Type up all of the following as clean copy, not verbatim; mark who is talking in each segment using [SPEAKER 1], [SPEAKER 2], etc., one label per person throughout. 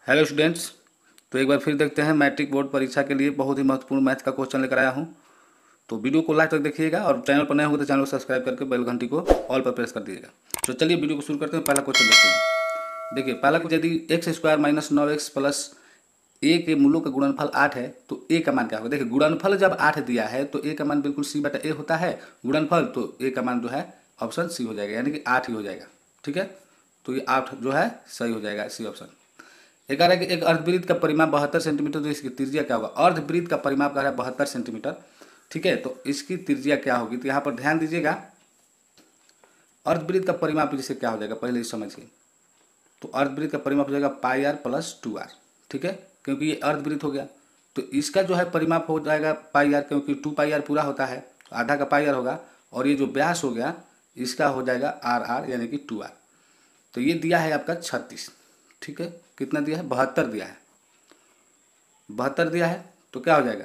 [SPEAKER 1] Hello students. तो एक बार फिर देखते हैं मैट्रिक बोर्ड परीक्षा के लिए बहुत ही महत्वपूर्ण मैथ का क्वेश्चन लेकर आया हूं। तो वीडियो को लास्ट तक देखिएगा और चैनल पर नए होंगे तो चैनल को सब्सक्राइब करके बेल घंटी को ऑल पर प्रेस कर दीजिएगा। तो चलिए वीडियो को शुरू करते हैं। पहला क्वेश्चन देखते हैं। देखिए पहला क्वेश्चन, यदि x square minus 9x plus a के मूलों का गुणनफल 8 है तो ए का मान क्या होगा। देखिए गुणनफल जब 8 दिया है तो ए का मान बिल्कुल सी बटा ए होता है गुणनफल, तो ए का मान जो है ऑप्शन सी हो जाएगा, यानी कि 8 ही हो जाएगा। ठीक है, तो ये 8 जो है सही हो जाएगा, सी ऑप्शन। एक कह रहा है कि एक अर्धवृत्त का परिमाप 72 सेंटीमीटर, तो इसकी त्रिज्या क्या होगा। अर्धवृत्त का परिमाप कह रहा है 72 सेंटीमीटर। ठीक है, तो इसकी त्रिज्या क्या होगी, तो यहाँ पर ध्यान दीजिएगा। अर्धवृत्त का परिमाप जिसे क्या हो जाएगा पहले इस समझिए। तो अर्धवृत्त का परिमाप हो जाएगा पाई आर प्लस 2r। ठीक है, क्योंकि ये अर्धवृत्त हो गया तो इसका जो है परिमाप हो जाएगा पाई आर, क्योंकि 2 पाई आर पूरा होता है, आधा का पाई आर होगा। और ये जो व्यास हो गया इसका हो जाएगा आर आर, यानी कि 2r। तो ये दिया है आपका 36। ठीक है, कितना दिया है, 72 दिया है, 72 दिया है। तो क्या हो जाएगा,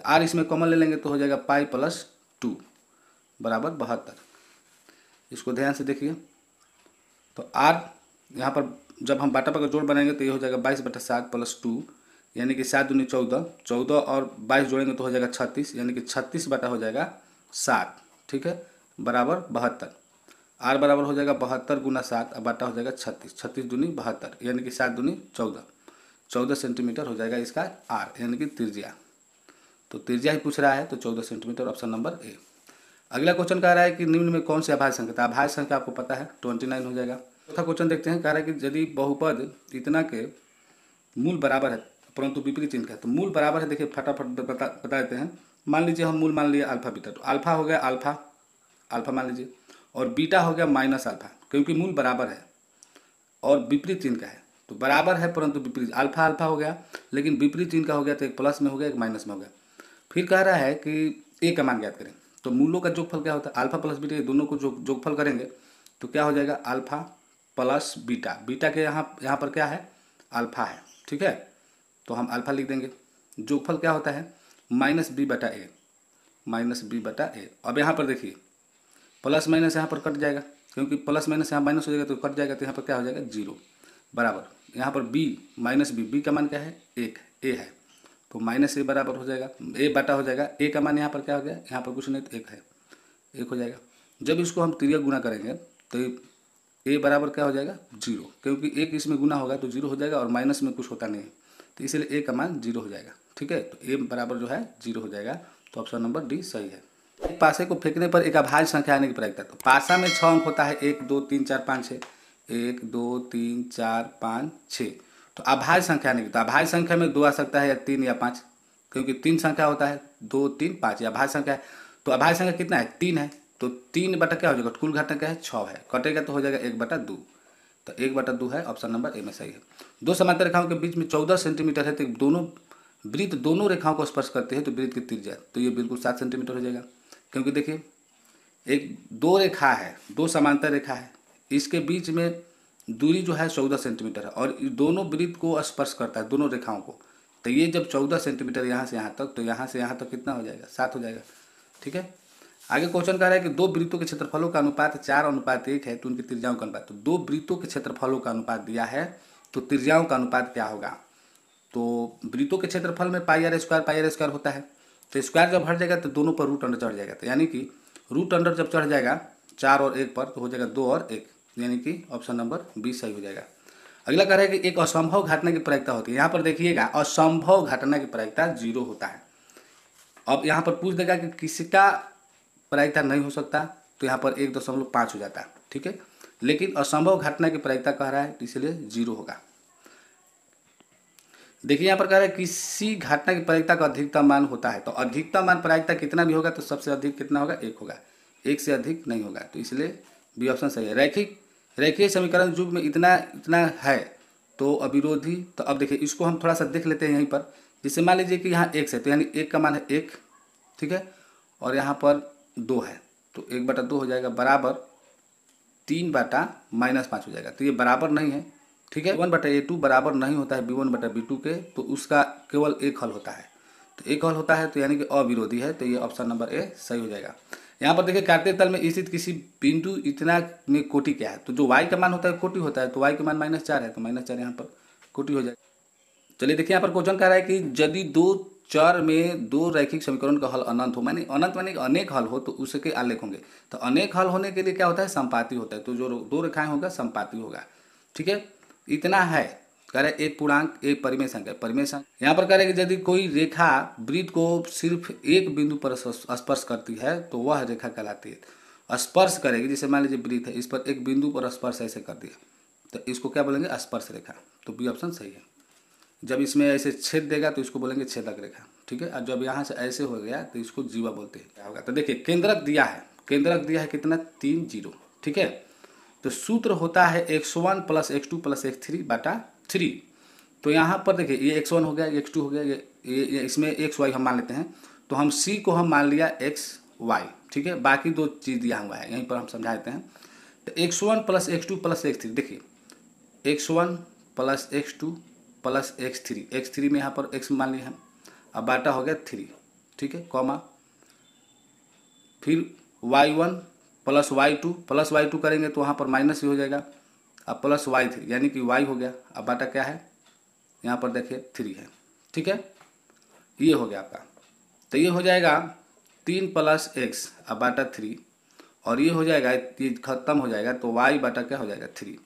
[SPEAKER 1] आर इसमें कॉमन ले लेंगे तो हो जाएगा पाई प्लस 2 बराबर 72। इसको ध्यान से देखिए। तो आर यहाँ पर जब हम बाटा पर जोड़ बनाएंगे तो ये हो जाएगा 22/7 प्लस 2, यानी कि 7 दूनी 14, 14 और 22 जोड़ेंगे तो हो जाएगा 36, यानी कि 36 बटा हो जाएगा 7। ठीक है, बराबर 72। आर बराबर हो जाएगा 72 गुना 7, अब बाटा हो जाएगा 36, 36 दूनी 72, यानी कि 7 दूनी 14, 14 सेंटीमीटर हो जाएगा इसका आर, यानी कि त्रिज्या। तो त्रिज्या ही पूछ रहा है तो 14 सेंटीमीटर, ऑप्शन नंबर ए। अगला क्वेश्चन कह रहा है कि निम्न में कौन सी अभाज्य संख्या, तो अभाज्य संख्या आपको पता है 29 हो जाएगा। चौथा क्वेश्चन देखते हैं, कह रहा है कि यदि बहुपद इतना के मूल बराबर है परंतु विपरीत चिन्ह का है। तो मूल बराबर है, देखिए फटाफट बता देते हैं। मान लीजिए हम मूल मान लिए अल्फा बीटा, तो अल्फा हो गया अल्फा, अल्फा मान लीजिए, और बीटा हो गया माइनस अल्फा, क्योंकि मूल बराबर है और विपरीत चिन्ह का है। तो बराबर है परंतु विपरीत, अल्फा अल्फा हो गया लेकिन विपरीत चिन्ह का हो गया, तो एक प्लस में हो गया एक माइनस में हो गया। फिर कह रहा है कि ए का मान ज्ञात करें। तो मूलों का जोगफल क्या होता है, अल्फा प्लस बीटा, दोनों को जोगफल करेंगे तो क्या हो जाएगा, अल्फा प्लस बीटा। बीटा के यहाँ पर क्या है, अल्फा है। ठीक है, तो हम अल्फा लिख देंगे। जोगफल क्या होता है, माइनस बी बटा ए, माइनस बी बटा ए। अब यहाँ पर देखिए प्लस माइनस यहाँ पर कट जाएगा, क्योंकि प्लस माइनस यहाँ माइनस हो जाएगा तो कट जाएगा, तो यहाँ पर क्या हो जाएगा 0 बराबर। यहाँ पर बी माइनस बी, बी का मान क्या है 1, ए है, तो माइनस ए बराबर हो जाएगा ए बटा हो जाएगा ए का मान यहाँ पर क्या हो गया, यहाँ पर कुछ नहीं तो 1 है, 1 हो जाएगा। जब इसको हम तिर्यक गुना करेंगे तो ए बराबर क्या हो जाएगा 0, क्योंकि 1 इसमें गुना होगा तो 0 हो जाएगा और माइनस में कुछ होता नहीं है, तो इसलिए ए का मान 0 हो जाएगा। ठीक है, तो ए बराबर जो है 0 हो जाएगा, तो ऑप्शन नंबर डी सही है। एक पासे को फेंकने पर एक अभाज्य संख्या आने की प्रायिकता, तो पासा में 6 अंक होता है, 1 2 3 4 5 6, 1 2 3 4 5 6। तो अभाज्य संख्या आने की, तो अभाज्य संख्या में 2 आ सकता है या 3 या 5, क्योंकि 3 संख्या होता है, 2 3 5 या अभाज्य संख्या है। तो अभाज्य संख्या कितना है 3 है, तो 3 बटा क्या हो जाएगा, कुल घटना क्या है 6 है, कटेगा तो हो जाएगा 1/2, तो 1/2 है, ऑप्शन नंबर ए में सही है। दो समांतर रेखाओं के बीच में 14 सेंटीमीटर है, तो दोनों वृत्त दोनों रेखाओं को स्पर्श करते हैं, तो वृत्त की त्रिज्या तो ये बिल्कुल 7 सेंटीमीटर हो जाएगा, क्योंकि देखिए एक दो रेखा है, दो समांतर रेखा है, इसके बीच में दूरी जो है 14 सेंटीमीटर है और दोनों वृत्त को स्पर्श करता है, दोनों रेखाओं को। तो ये जब 14 सेंटीमीटर यहाँ से यहाँ तक, तो यहाँ से यहाँ तक कितना हो जाएगा 7 हो जाएगा। ठीक है, आगे क्वेश्चन कह रहा है कि दो वृत्तों के क्षेत्रफलों का अनुपात 4:1 है, तो उनकी त्रिज्याओं का अनुपात। तो दो वृत्तों के क्षेत्रफलों का अनुपात दिया है तो त्रिज्याओं का अनुपात क्या होगा। तो वृत्तों के क्षेत्रफल में पाई आर स्क्वायर होता है, तो स्क्वायर जब हट जाएगा तो दोनों पर रूट अंडर चढ़ जाएगा, तो यानी कि रूट अंडर जब चढ़ जाएगा 4 और 1 पर तो हो जाएगा 2 और 1, यानी कि ऑप्शन नंबर बी सही हो जाएगा। अगला कह रहा है कि एक असंभव घटना की प्रायिकता होती है। यहाँ पर देखिएगा असंभव घटना की प्रायिकता 0 होता है। अब यहाँ पर पूछ देगा कि किसका प्रायिकता नहीं हो सकता, तो यहाँ पर 1.5 हो जाता है। ठीक है, लेकिन असंभव घटना की प्रायिकता कह रहा है इसलिए 0 होगा। देखिए यहाँ पर कह रहा है किसी घटना की प्रायिकता का अधिकतम मान होता है, तो अधिकतम मान प्रायिकता कितना भी होगा तो सबसे अधिक कितना होगा 1 होगा, 1 से अधिक नहीं होगा, तो इसलिए बी ऑप्शन सही है। रेखीय समीकरण युग में इतना इतना है तो अविरोधी, तो अब देखिए इसको हम थोड़ा सा देख लेते हैं यहीं पर। जैसे मान लीजिए कि यहाँ x है, तो यानी 1 का मान है 1, ठीक है, और यहाँ पर 2 है, तो 1/2 हो जाएगा बराबर 3/-5 हो जाएगा, तो ये बराबर नहीं है। ठीक है, 1/a2 बराबर नहीं होता है b1/b2 के, तो उसका केवल एक हल होता है, तो एक हल होता है, तो यानी कि अविरोधी है, तो ये ऑप्शन नंबर ए सही हो जाएगा। यहाँ पर देखिए काटे तल में स्थित किसी बिंदु इतना में कोटि क्या है, तो जो y का मान होता है कोटि होता है, तो y का मान -4 है, तो -4 यहाँ पर कोटि हो जाएगा। चलिए देखिए यहाँ पर क्वेश्चन कह रहा है कि यदि दो चर में दो रैखिक समीकरण का हल अनंत हो, माने अनंत माने कि अनेक हल हो, तो उसके आलेख होंगे। तो अनेक हल होने के लिए क्या होता है, समपाती होता है। तो जो दो रेखाएं होगा समपाती होगा। ठीक है, इतना है। कह रहे एक पूर्णांक एक परिमेय संख्या, परिमेय संख्या यहाँ पर कह रहे कि यदि कोई रेखा वृत्त को सिर्फ एक बिंदु पर स्पर्श करती है तो वह रेखा कहलाती है। स्पर्श करेगी, जैसे मान लीजिए वृत्त है, इस पर एक बिंदु पर स्पर्श ऐसे कर दिया तो इसको क्या बोलेंगे, स्पर्श रेखा। तो बी ऑप्शन सही है। जब इसमें ऐसे छेद देगा तो इसको बोलेंगे छेदक रेखा। ठीक है, और जब यहाँ से ऐसे हो गया तो इसको जीवा बोलते हैं। क्या होगा, तो देखिए केंद्रक दिया है, केंद्रक दिया है कितना, 3 0। ठीक है, तो सूत्र होता है x1 + x2 + x3 बटा 3। तो यहाँ पर देखिए ये x1 हो गया, ये x2 हो गया, ये इसमें xy हम मान लेते हैं। तो हम c को हम मान लिया xy। ठीक है, बाकी दो चीज़ दिया हुआ है, यहीं पर हम समझा देते हैं। तो x1 + x2 + x3, देखिए x1 + x2 + x3, x3 में यहाँ पर x मान लिया है, अब बाटा हो गया 3। ठीक है, कॉमा फिर y1 + y2 + y2 करेंगे तो वहाँ पर माइनस ही हो जाएगा, अब प्लस y3 यानी कि y हो गया। अब बाटा क्या है, यहाँ पर देखिए 3 है। ठीक है, ये हो गया आपका। तो ये हो जाएगा 3 + x, अब बाटा 3, और ये हो जाएगा, ये खत्म हो जाएगा तो y बाटा क्या हो जाएगा 3।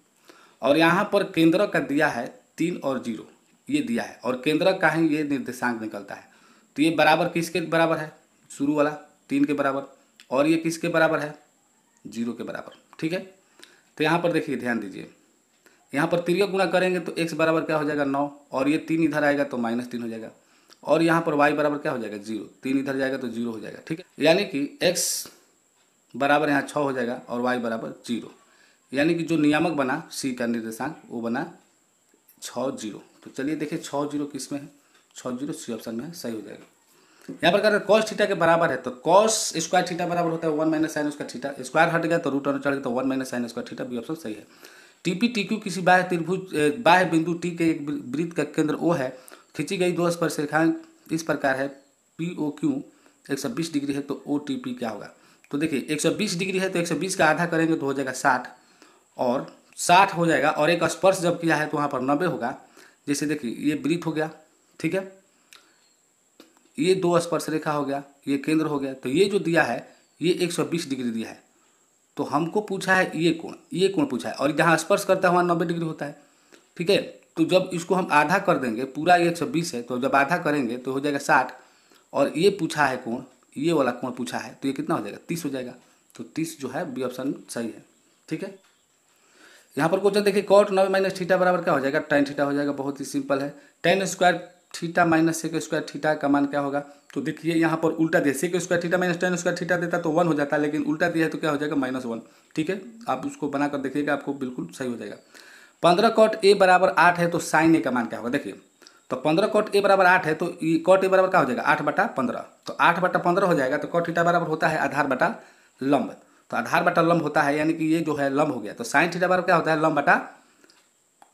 [SPEAKER 1] और यहाँ पर केंद्र का दिया है 3 और 0, ये दिया है, और केंद्र का ही ये निर्देशांक निकलता है। तो ये बराबर किसके बराबर है, शुरू वाला 3 के बराबर, और ये किसके बराबर है, 0 के बराबर। ठीक है, तो यहाँ पर देखिए ध्यान दीजिए, यहाँ पर 3 का गुणा करेंगे तो x बराबर क्या हो जाएगा 9, और ये 3 इधर आएगा तो -3 हो जाएगा, और यहाँ पर y बराबर क्या हो जाएगा 0, 3 इधर जाएगा तो 0 हो जाएगा। ठीक है, यानी कि x बराबर यहाँ 6 हो जाएगा और y बराबर 0, यानी कि जो नियामक बना c का निर्देशांक वो बना 6 0। तो चलिए देखिए 6 0 किस में है, 6 0 सी ऑप्शन में है, सही हो जाएगा। यहाँ पर कहते हैं cos थीटा के बराबर है, तो cos स्क्वायर थीटा बराबर होता है 1 - sin स्क्वायर थीटा, स्क्वायर हट गया तो रूट अंदर चढ़ गया तो 1 - sin square theta, B option सही है। टीपी टीक्यू किसी बाह्य त्रिभुज बाह्य बिंदु टी के एक वृत्त का केंद्र ओ है, खींची गई दो स्पर्श रेखाएं इस प्रकार है, पी ओ क्यू 120 डिग्री है तो ओ टी पी क्या होगा। तो देखिए 120 डिग्री है तो 120 का आधा करेंगे तो हो जाएगा 60, और 60 हो जाएगा, और एक स्पर्श जब किया है तो वहाँ पर 90 होगा। जैसे देखिए ये वृत्त हो गया, ठीक है, ये दो स्पर्श रेखा हो गया, ये केंद्र हो गया, तो ये जो दिया है ये 120 डिग्री दिया है। तो हमको पूछा है ये कोण पूछा है, और जहाँ स्पर्श करता है वहाँ 90 डिग्री होता है। ठीक है, तो जब इसको हम आधा कर देंगे, पूरा ये 120 है तो जब आधा करेंगे तो हो जाएगा 60, और ये पूछा है कोण, ये वाला कोण पूछा है तो ये कितना हो जाएगा 30 हो जाएगा। तो 30 जो है बी ऑप्शन सही है। ठीक है, यहाँ पर क्वेश्चन देखिए cot 90 - थीटा बराबर क्या हो जाएगा, tan थीटा हो जाएगा। बहुत ही सिंपल है, tan square theta - sec square theta का मान क्या होगा। तो देखिए यहाँ पर उल्टा दिया, sec square theta - tan square theta देता तो 1 हो जाता, लेकिन उल्टा दिया है तो क्या हो जाएगा -1। ठीक है, आप उसको बनाकर देखिएगा, आपको बिल्कुल सही हो जाएगा। 15 cot a बराबर 8 है तो sin a का मान क्या होगा। देखिए तो 15 cot a बराबर 8 है तो cot a बराबर क्या हो जाएगा 8/15, तो 8/15 हो जाएगा। तो cot थीटा बराबर होता है आधार बटा लंब, तो आधार बटा लंब होता है, यानी कि ये जो है लंब हो गया। तो साइन थीटा बराबर क्या होता है, लंब बटा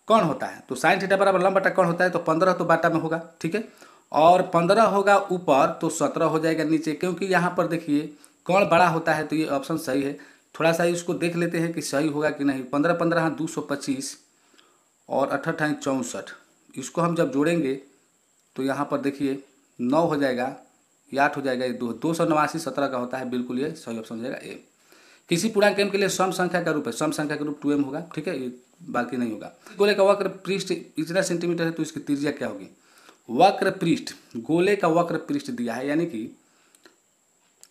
[SPEAKER 1] कौन होता है। तो साइन थीटा बराबर लंब बटा कौन होता है, तो 15 तो बाटा में होगा। ठीक है, और 15 होगा ऊपर तो 17 हो जाएगा नीचे, क्योंकि यहाँ पर देखिए कौन बड़ा होता है, तो ये ऑप्शन सही है। थोड़ा सा इसको देख लेते हैं कि सही होगा कि नहीं। 15 15 225 और 8 64, इसको हम जब जोड़ेंगे तो यहाँ पर देखिए 9 हो जाएगा, ये 8 हो जाएगा, ये 289 17 का होता है, बिल्कुल ये सही ऑप्शन हो जाएगा ए। किसी पूर्णांक m के लिए सम संख्या का रूप है, सम संख्या का रूप 2m होगा। ठीक है, ये बाकी नहीं होगा। गोले का वक्र पृष्ठ इतना सेंटीमीटर है तो इसकी त्रिज्या क्या होगी। वक्र पृष्ठ, गोले का वक्र पृष्ठ दिया है, यानी कि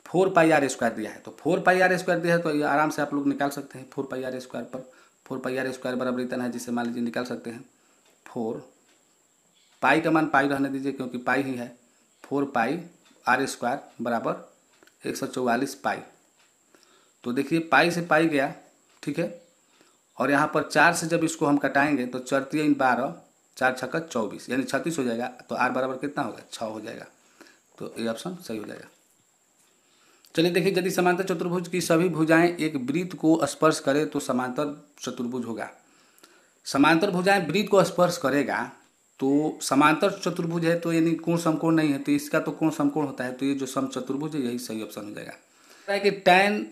[SPEAKER 1] 4πr² दिया है। तो 4πr² दिया है तो ये आराम से आप लोग निकाल सकते हैं। 4πr² पर 4πr² बराबर इतना है, जिससे मान लीजिए निकाल सकते हैं 4 पाई का मान पाई रहने दीजिए क्योंकि पाई ही है। 4πr² बराबर 144 पाई। तो देखिए पाई से पाई गया, ठीक है, और यहाँ पर 4 से जब इसको हम कटाएंगे तो 4 3 12 4 6 24 यानी 36 हो जाएगा। तो r बराबर कितना होगा 6 हो जाएगा। तो ये ऑप्शन सही हो जाएगा। चलिए देखिए, यदि समांतर चतुर्भुज की सभी भुजाएं एक वृत्त को स्पर्श करे तो समांतर चतुर्भुज होगा। समांतर भुजाएं वृत्त को स्पर्श करेगा तो समांतर चतुर्भुज है, तो यानी कोण समकोण नहीं है, तो इसका तो कोण समकोण होता है, तो ये जो समचतुर्भुज है यही सही ऑप्शन हो जाएगा। कि tan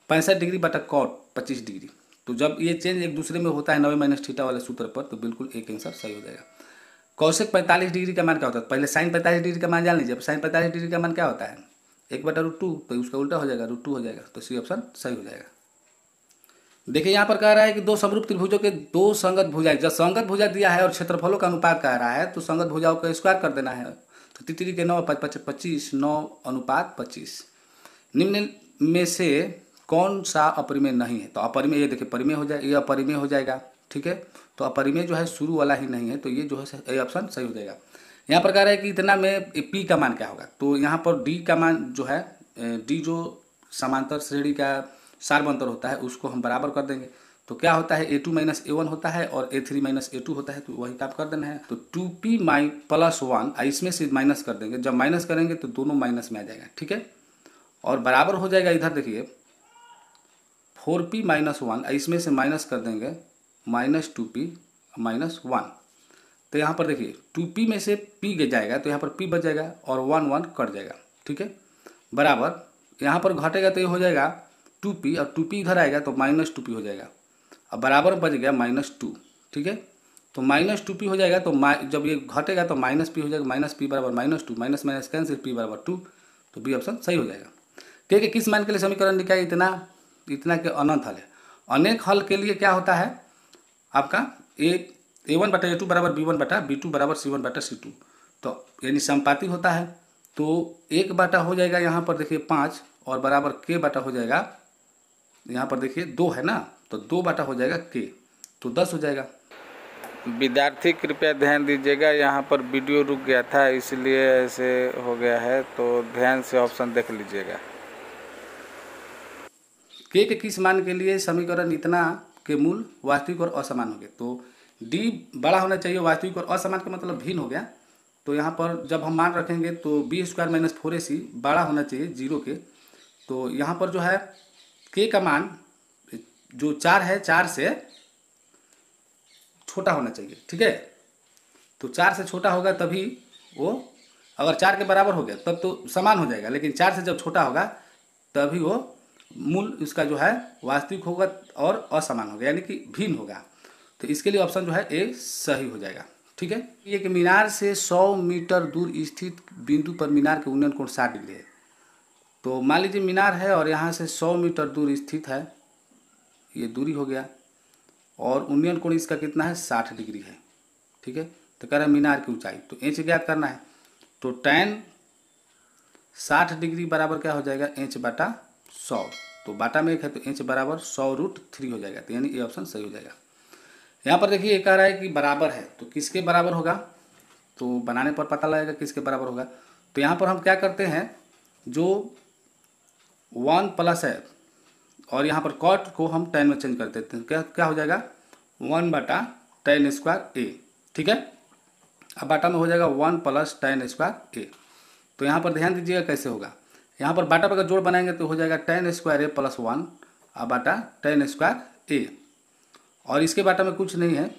[SPEAKER 1] 65 डिग्री बटा cot 25 डिग्री, तो जब ये चेंज एक दूसरे में होता है 90 - थीटा वाले सूत्र पर, तो बिल्कुल एक आंसर सही हो जाएगा। कौशिक 45 डिग्री का मान क्या होता है? पहले साइन 45 डिग्री का मान जान लीजिए। साइन 45 डिग्री का मान क्या होता है? 1/√2, तो उसका उल्टा हो जाएगा, √2 हो जाएगा। तो सी ऑप्शन सही हो जाएगा। देखिए यहाँ पर कह रहा है कि दो समरूप त्रिभुजों के दो संगत भुजाएं, जब संगत भुजा दिया है और क्षेत्रफलों का अनुपात कह रहा है तो संगत भुजाओं का स्क्वायर कर देना है। तो 3 के 9 25, 9:25। निम्न में से कौन सा अपरिमेय नहीं है? तो अपरिमेय, ये देखिए परिमेय हो जाए, ये अपरिमेय हो जाएगा, ठीक है। तो अपरिमेय जो है शुरू वाला ही नहीं है, तो ये जो है ए ऑप्शन सही हो जाएगा। यहाँ पर कह रहा है कि इतना में पी का मान क्या होगा? तो यहाँ पर डी का मान जो है, डी जो समांतर श्रेणी का सार्वंतर होता है उसको हम बराबर कर देंगे। तो क्या होता है, A2 - A1 होता है और A3 - A2 होता है, तो वही काम कर देना है। तो 2p + 1 इसमें से माइनस कर देंगे। जब माइनस करेंगे तो दोनों माइनस में आ जाएगा, ठीक है। और बराबर हो जाएगा, इधर देखिए 4p - 1 इसमें से माइनस कर देंगे -2p - 1। तो यहाँ पर देखिए 2p में से p जाएगा तो यहाँ पर p बच जाएगा और 1 कट जाएगा, ठीक है। बराबर यहाँ पर घटेगा तो ये हो जाएगा 2p और 2p इधर आएगा तो -2p हो जाएगा। अब बराबर बच गया -2, ठीक है। तो -2p हो जाएगा, तो जब ये घटेगा तो -p हो जाएगा। -p बराबर -2, माइनस माइनस कैंसिल, p बराबर 2। तो बी ऑप्शन सही हो जाएगा। ठीक है, किस मान के लिए समीकरण लिखा है? इतना के अनंत हल है। अनेक हल के लिए क्या होता है आपका? A1/A2 बराबर B1/B2 बराबर C1/C2। तो यानी समपाती होता है। तो 1 हो जाएगा यहाँ पर देखिए 5 और बराबर k हो जाएगा, यहाँ पर देखिए 2 है ना, तो 2 हो जाएगा k, तो 10 हो जाएगा।
[SPEAKER 2] विद्यार्थी कृपया ध्यान दीजिएगा, यहाँ पर वीडियो रुक गया था इसलिए ऐसे हो गया है, तो ध्यान से ऑप्शन देख लीजिएगा।
[SPEAKER 1] k के किस मान के लिए समीकरण इतना के मूल वास्तविक और असमान हो गए? तो d बड़ा होना चाहिए, वास्तविक और असमान का मतलब भिन्न हो गया। तो यहाँ पर जब हम मान रखेंगे तो b² - 4ac बड़ा होना चाहिए 0 के। तो यहाँ पर जो है k का मान जो 4 है 4 से छोटा होना चाहिए, ठीक है। तो 4 से छोटा होगा तभी वो, अगर 4 के बराबर हो गया तब तो समान हो जाएगा, लेकिन 4 से जब छोटा होगा तभी वो मूल इसका जो है वास्तविक होगा और असमान होगा, यानी कि भिन्न होगा। तो इसके लिए ऑप्शन जो है ए सही हो जाएगा, ठीक है। ये कि मीनार से 100 मीटर दूर स्थित बिंदु पर मीनार के उन्नयन कोण 60 डिग्री है। तो मान लीजिए मीनार है और यहाँ से 100 मीटर दूर स्थित है, ये दूरी हो गया, और उन्नयन कोण इसका कितना है? 60 डिग्री है, ठीक है। तो कह रहा है मीनार की ऊंचाई, तो इंच ज्ञात करना है। तो tan 60 डिग्री बराबर क्या हो जाएगा? h/100। तो बाटा में 1 है तो h बराबर 100√3 हो जाएगा। तो यानी ये ऑप्शन सही हो जाएगा। यहाँ पर देखिए ये कह रहा है कि बराबर है, तो किसके बराबर होगा? तो बनाने पर पता लगेगा किसके बराबर होगा। तो यहाँ पर हम क्या करते हैं, जो 1 प्लस है और यहाँ पर कॉट को हम tan में चेंज कर देते हैं, क्या हो जाएगा? 1/tan²a, ठीक है। अब बाटा में हो जाएगा 1 + tan²a। तो यहाँ पर ध्यान दीजिएगा कैसे होगा। यहाँ पर बाटा पर जोड़ बनाएंगे तो हो जाएगा tan² a + 1 बटा tan²a, और इसके बाटा में कुछ नहीं है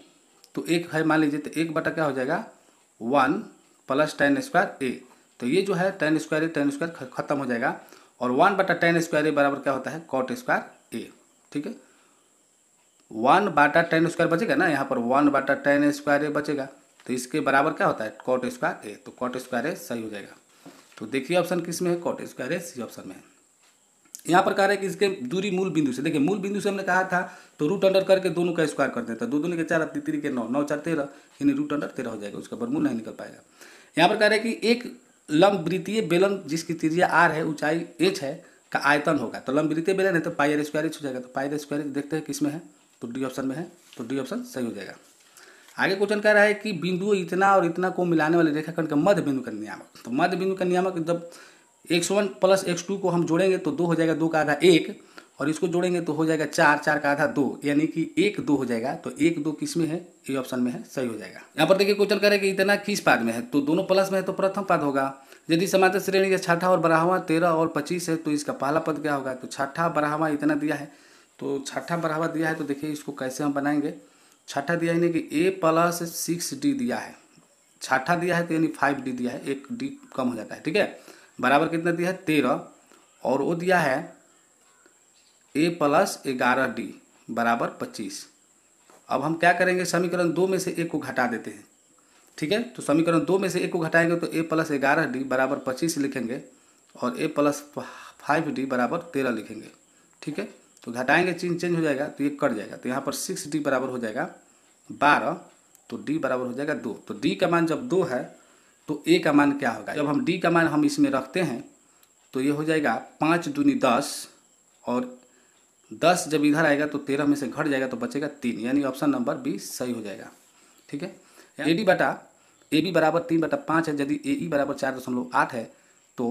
[SPEAKER 1] तो 1 है मान लीजिए, तो 1 क्या हो जाएगा? 1 + tan²a। तो ये जो है tan² खत्म हो जाएगा, और 1/tan² बराबर क्या होता है? cot²a, ठीक है। 1/tan² बचेगा ना, यहाँ पर 1/tan² बचेगा, तो इसके बराबर क्या होता है? cot²a। तो cot²a सही हो जाएगा। तो देखिए ऑप्शन किस में है? cot²a सी ऑप्शन में है। यहाँ पर कह रहा है कि इसके दूरी मूल बिंदु से, देखिए मूल बिंदु से हमने कहा था तो √अंडर करके दोनों का स्क्वायर कर देता है। 2 दूनी के 4, 3 के 9, 9 4 13, यानी √अंडर 13 हो जाएगा, उसका वर्गमूल नहीं निकल पाएगा। यहाँ पर कह रहा है कि एक लंबवृत्तीय बेलन जिसकी त्रिज्या r है, ऊंचाई h है, का आयतन होगा। तो लंबवृत्तीय बेलन है तो πr² हो जाएगा। तो πr² देखते हैं किस में है, तो डी ऑप्शन में है, तो डी ऑप्शन सही हो जाएगा। आगे क्वेश्चन कह रहा है कि बिंदु इतना और इतना को मिलाने वाले रेखाखंड का मध्य बिंदु का नियामक। तो मध्य बिंदु का नियामक जब x1 + x2 को हम जोड़ेंगे तो 2 हो जाएगा, 2 का आधा 1, और इसको जोड़ेंगे तो हो जाएगा 4, 4 का आधा 2, यानी कि 1 2 हो जाएगा। तो 1 2 किस में है? ए ऑप्शन में है, सही हो जाएगा। यहाँ पर देखिए क्वेश्चन करें कि इतना किस पाद में है, तो दोनों प्लस में है तो प्रथम पाद होगा। यदि समांतर श्रेणी का छठा और बारहवां 13 और 25 है तो इसका पहला पद क्या होगा? तो छठा बारहवां इतना दिया है, तो छठा बारहवां दिया है, तो देखिए इसको कैसे हम बनाएंगे। छठा दिया है कि a + 6d दिया है, छठा दिया है तो यानी 5d दिया है, एक d कम हो जाता है, ठीक है। बराबर कितना दिया है? 13, और वो दिया है a + 11d बराबर 25। अब हम क्या करेंगे, समीकरण 2 में से एक को घटा देते हैं, ठीक है। तो समीकरण 2 में से एक को घटाएंगे तो a प्लस 11d बराबर 25 लिखेंगे और a प्लस 5d बराबर 13 लिखेंगे, ठीक है। तो घटाएंगे चिन्ह चेंज हो जाएगा तो ये कट जाएगा, तो यहाँ पर 6d बराबर हो जाएगा 12, तो d बराबर हो जाएगा 2। तो d का मान जब 2 है तो a का मान क्या होगा, जब हम d का मान हम इसमें रखते हैं तो ये हो जाएगा 5 दूनी 10, और 10 जब इधर आएगा तो 13 में से घट जाएगा तो बचेगा 3, यानी ऑप्शन नंबर बी सही हो जाएगा, ठीक है। AD बटा AB बराबर 3/5 है, यदि AE बराबर 4.8 है तो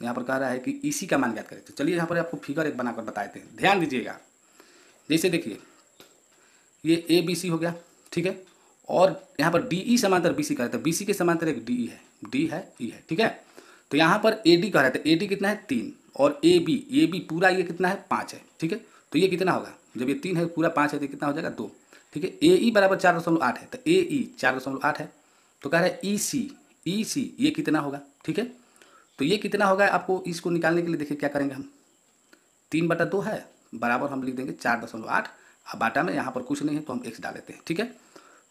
[SPEAKER 1] यहाँ पर कह रहा है कि EC का मान ज्ञात करें। तो चलिए यहाँ पर आपको फिगर एक बनाकर बताते हैं, ध्यान दीजिएगा। जैसे देखिए ये ABC हो गया, ठीक है, और यहाँ पर DE समांतर BC का है, तो BC के समांतर एक DE है, D है, E है, ठीक है। तो यहाँ पर AD कह रहा है, तो AD कितना है 3, और AB पूरा ये कितना है 5 है, ठीक है। तो ये कितना होगा, जब ये 3 है पूरा 5 है तो कितना हो जाएगा 2, ठीक है। AE बराबर 4.8 है, तो AE 4.8 है, तो कह रहा है EC ये कितना होगा, ठीक है। तो ये कितना होगा, आपको इसको निकालने के लिए देखिए क्या करेंगे हम, 3/2 है बराबर हम लिख देंगे 4.8, अब बाटा में यहाँ पर कुछ नहीं है तो हम x डाल देते हैं, ठीक है।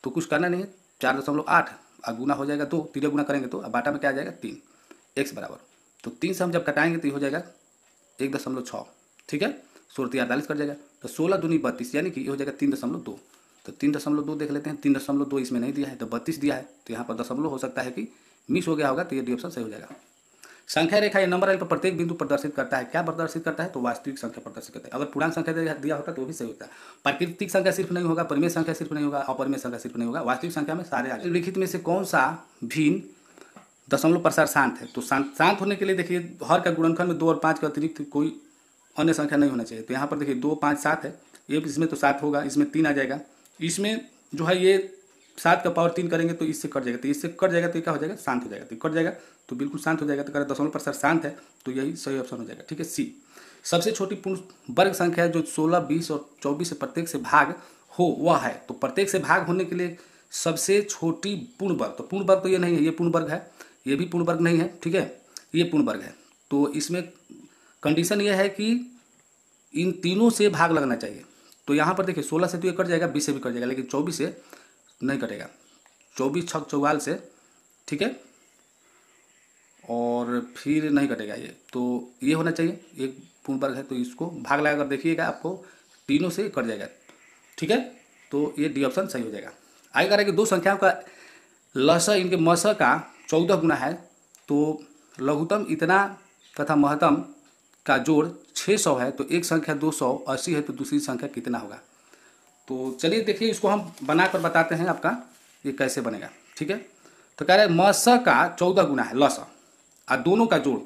[SPEAKER 1] तो कुछ करना नहीं है, 4.8 और गुना हो जाएगा 2, 3 गुना करेंगे तो अब बाटा में क्या आ जाएगा 3, x बराबर, तो 3 से हम जब कटाएंगे तो ये हो जाएगा 1.6, ठीक है। 16 कट जाएगा, तो 16 दूनी 32, यानी कि ये हो जाएगा 3.2। तो 3.2 देख लेते हैं, 3.2 इसमें नहीं दिया है तो 32 दिया है, तो यहाँ पर दशमलव हो सकता है कि मिस हो गया होगा, तो ये डी ऑप्शन सही हो जाएगा। संख्या रेखा ये नंबर लाइन पर प्रत्येक बिंदु प्रदर्शित करता है, क्या प्रदर्शित करता है, तो वास्तविक संख्या प्रदर्शित करता है। अगर पूर्णांक संख्या दिया होता तो वो भी सही होता है। प्राकृतिक संख्या सिर्फ नहीं होगा, परिमेय संख्या सिर्फ नहीं होगा, अपरिमेय संख्या सिर्फ नहीं होगा, वास्तविक संख्या में सारे आ जाएंगे। लिखित में से कौन सा भिन्न दशमलव प्रसार शांत है, तो शांत होने के लिए देखिए हर का गुणनखंड में 2 और 5 के अतिरिक्त कोई अन्य संख्या नहीं होना चाहिए। तो यहाँ पर देखिए 2, 5, 7 है, ये इसमें तो 7 होगा, इसमें 3 आ जाएगा, इसमें जो है ये 7 का पावर 3 करेंगे तो इससे कट जाएगा, तो इससे कट जाएगा तो क्या हो जाएगा, शांत हो जाएगा, तो कट जाएगा तो बिल्कुल शांत हो जाएगा। तो करें दशमलव प्रसार शांत है, तो यही सही ऑप्शन हो जाएगा, ठीक है। सी सबसे छोटी पूर्ण वर्ग संख्या जो 16, 20 और 24 से प्रत्येक से भाग हो वह है, तो प्रत्येक से भाग होने के लिए सबसे छोटी पूर्ण वर्ग, तो पूर्ण वर्ग तो ये नहीं है, ये पूर्ण वर्ग है, ये भी पूर्ण वर्ग नहीं है, ठीक है, ये पूर्ण वर्ग है। तो इसमें कंडीशन ये है कि इन तीनों से भाग लगना चाहिए। तो यहाँ पर देखिए 16 से तो ये कट जाएगा, 20 से भी कट जाएगा, लेकिन 24 से नहीं कटेगा, 24 छक 44 से, ठीक है, और फिर नहीं कटेगा ये, तो ये होना चाहिए, एक पूर्ण वर्ग है तो इसको भाग लगाकर देखिएगा आपको तीनों से कट जाएगा, ठीक है। तो ये डी ऑप्शन सही हो जाएगा। आगे कह रहा है कि दो संख्याओं का लसा इनके मसा का 14 गुना है, तो लघुत्तम इतना तथा महत्तम का जोड़ 600 है, तो एक संख्या 280 है, तो दूसरी संख्या कितना होगा। तो चलिए देखिए इसको हम बनाकर बताते हैं आपका ये कैसे बनेगा, ठीक है। तो कह रहे हैं मसा का 14 गुना है लसा और दोनों का जोड़,